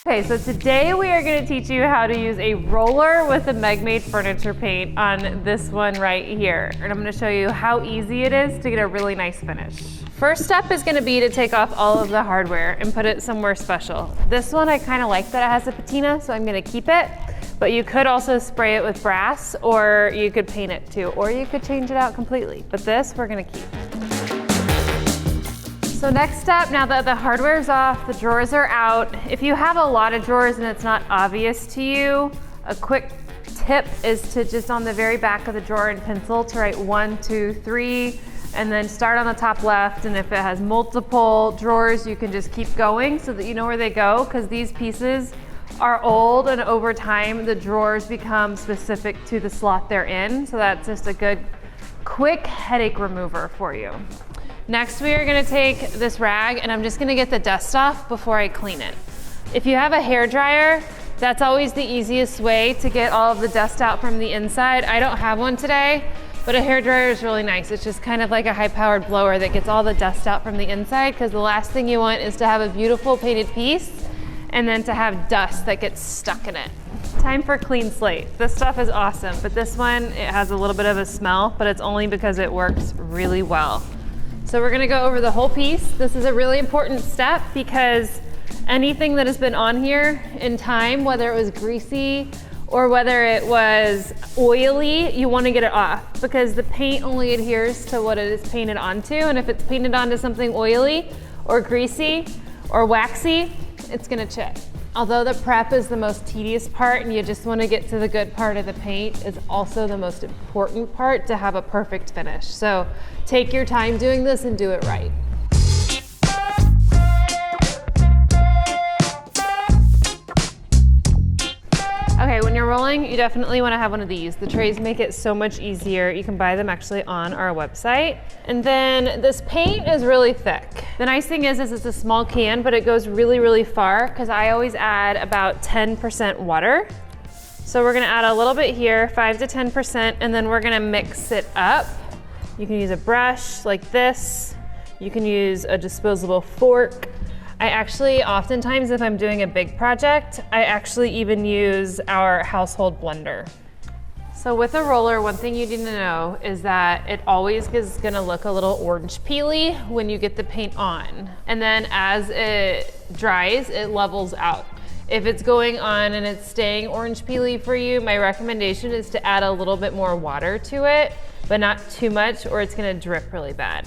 Okay, so today we are going to teach you how to use a roller with the Megmade Furniture Paint on this one right here. And I'm going to show you how easy it is to get a really nice finish. First step is going to be to take off all of the hardware and put it somewhere special. This one I kind of like that it has a patina, so I'm going to keep it. But you could also spray it with brass, or you could paint it too, or you could change it out completely. But this we're going to keep. So next step, now that the hardware is off, the drawers are out. If you have a lot of drawers and it's not obvious to you, a quick tip is to just on the very back of the drawer in pencil to write 1, 2, 3, and then start on the top left. And if it has multiple drawers, you can just keep going so that you know where they go, because these pieces are old and over time the drawers become specific to the slot they're in. So that's just a good quick headache remover for you. Next, we are going to take this rag and I'm just going to get the dust off before I clean it. If you have a hair dryer, that's always the easiest way to get all of the dust out from the inside. I don't have one today, but a hair dryer is really nice. It's just kind of like a high-powered blower that gets all the dust out from the inside, because the last thing you want is to have a beautiful painted piece and then to have dust that gets stuck in it. Time for clean slate. This stuff is awesome, but this one, it has a little bit of a smell, but it's only because it works really well. So we're gonna go over the whole piece. This is a really important step because anything that has been on here in time, whether it was greasy or whether it was oily, you wanna get it off, because the paint only adheres to what it is painted onto. And if it's painted onto something oily or greasy or waxy, it's gonna chip. Although the prep is the most tedious part and you just want to get to the good part of the paint, is also the most important part to have a perfect finish. So take your time doing this and do it right. Okay, when you're rolling, you definitely want to have one of these. The trays make it so much easier. You can buy them actually on our website. And then this paint is really thick. The nice thing is it's a small can, but it goes really, really far, because I always add about 10% water. So we're gonna add a little bit here, 5 to 10%, and then we're gonna mix it up. You can use a brush like this. You can use a disposable fork. I actually, oftentimes, if I'm doing a big project, I actually even use our household blender. So with a roller, one thing you need to know is that it always is gonna look a little orange peely when you get the paint on. And then as it dries, it levels out. If it's going on and it's staying orange peely for you, my recommendation is to add a little bit more water to it, but not too much, or it's gonna drip really bad.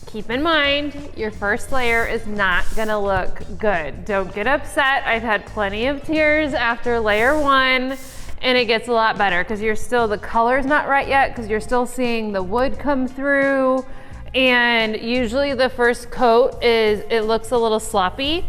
Keep in mind, your first layer is not gonna look good. Don't get upset. I've had plenty of tears after layer 1, and it gets a lot better because the color's not right yet, because you're still seeing the wood come through. And usually the first coat it looks a little sloppy.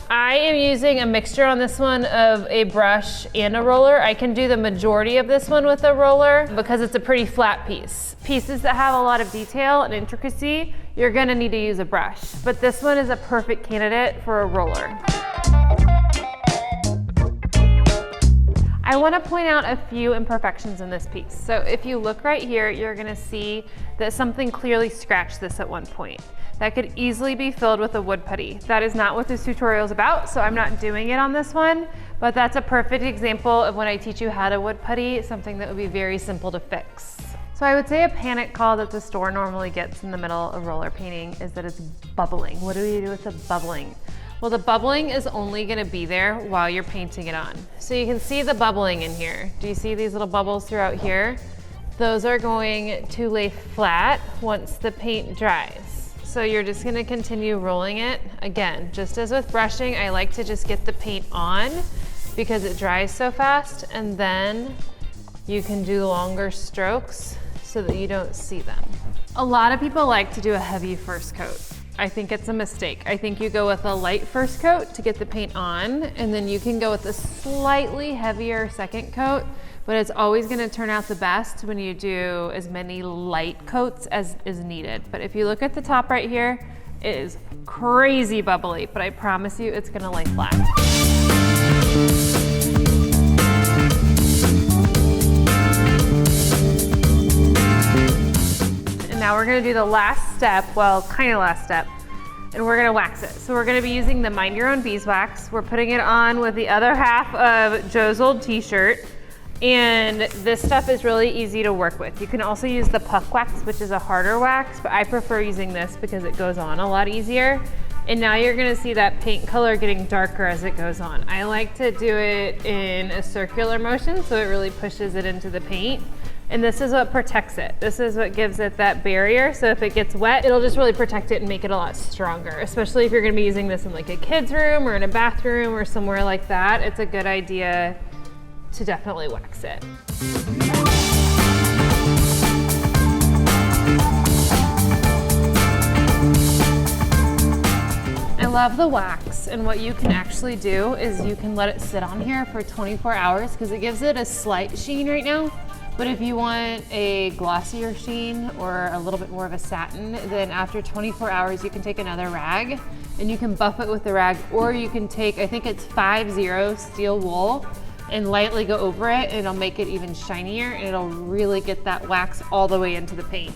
I am using a mixture on this one of a brush and a roller. I can do the majority of this one with a roller because it's a pretty flat piece. Pieces that have a lot of detail and intricacy, you're gonna need to use a brush. But this one is a perfect candidate for a roller. I wanna point out a few imperfections in this piece. So if you look right here, you're gonna see that something clearly scratched this at one point. That could easily be filled with a wood putty. That is not what this tutorial is about, so I'm not doing it on this one, but that's a perfect example of when I teach you how to wood putty, something that would be very simple to fix. So I would say a panic call that the store normally gets in the middle of roller painting is that it's bubbling. What do we do with the bubbling? Well, the bubbling is only gonna be there while you're painting it on. So you can see the bubbling in here. Do you see these little bubbles throughout here? Those are going to lay flat once the paint dries. So you're just gonna continue rolling it. Again, just as with brushing, I like to just get the paint on because it dries so fast, and then you can do longer strokes so that you don't see them. A lot of people like to do a heavy first coat. I think it's a mistake. I think you go with a light first coat to get the paint on, and then you can go with a slightly heavier second coat, but it's always gonna turn out the best when you do as many light coats as is needed. But if you look at the top right here, it is crazy bubbly, but I promise you it's gonna lay flat. And now we're gonna do the last step, well, kind of last step. and we're gonna wax it. So we're gonna be using the Mind Your Own Beeswax. We're putting it on with the other half of Joe's old t-shirt. And this stuff is really easy to work with. You can also use the puck wax, which is a harder wax, but I prefer using this because it goes on a lot easier. And now you're gonna see that paint color getting darker as it goes on. I like to do it in a circular motion so it really pushes it into the paint. And this is what protects it. This is what gives it that barrier. So if it gets wet, it'll just really protect it and make it a lot stronger, especially if you're gonna be using this in like a kid's room or in a bathroom or somewhere like that. It's a good idea to definitely wax it. I love the wax, and what you can actually do is you can let it sit on here for 24 hours because it gives it a slight sheen right now. But if you want a glossier sheen or a little bit more of a satin, then after 24 hours you can take another rag and you can buff it with the rag, or you can take, I think it's 5-0 steel wool, and lightly go over it, and it'll make it even shinier, and it'll really get that wax all the way into the paint.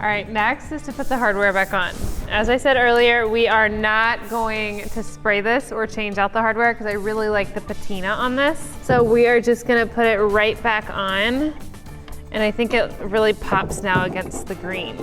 All right, next is to put the hardware back on. As I said earlier, we are not going to spray this or change out the hardware because I really like the patina on this. So we are just gonna put it right back on. And I think it really pops now against the green.